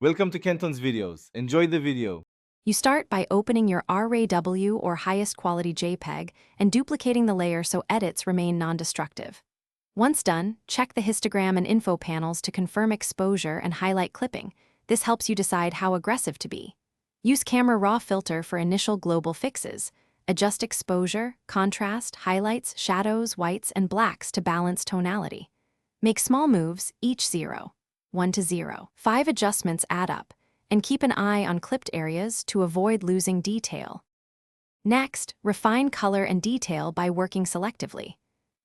Welcome to Kenton's videos. Enjoy the video. You start by opening your RAW or highest quality JPEG and duplicating the layer so edits remain non-destructive. Once done, check the histogram and info panels to confirm exposure and highlight clipping. This helps you decide how aggressive to be. Use Camera Raw filter for initial global fixes. Adjust exposure, contrast, highlights, shadows, whites, and blacks to balance tonality. Make small moves, each 0. 1 to 0. 5 adjustments add up, and keep an eye on clipped areas to avoid losing detail. Next, refine color and detail by working selectively.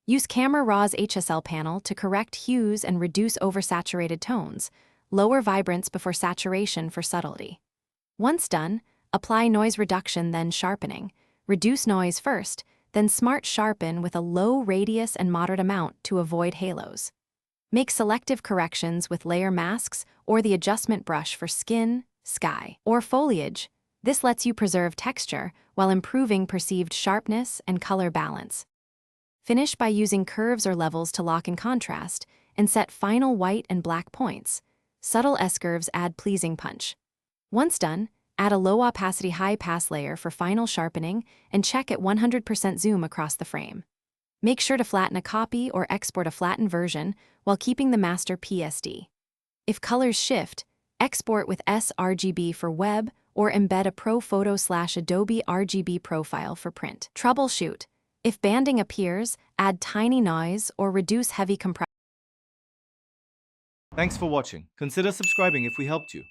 Use Camera Raw's HSL panel to correct hues and reduce oversaturated tones. Lower vibrance before saturation for subtlety. Once done, apply noise reduction then sharpening. Reduce noise first, then smart sharpen with a low radius and moderate amount to avoid halos. Make selective corrections with layer masks or the adjustment brush for skin, sky, or foliage. This lets you preserve texture while improving perceived sharpness and color balance. Finish by using curves or levels to lock in contrast and set final white and black points. Subtle S-curves add pleasing punch. Once done, add a low opacity high pass layer for final sharpening and check at 100% zoom across the frame. Make sure to flatten a copy or export a flattened version while keeping the master PSD. If colors shift, export with sRGB for web or embed a ProPhoto/Adobe RGB profile for print. Troubleshoot. If banding appears, add tiny noise or reduce heavy compression. Thanks for watching. Consider subscribing if we helped you.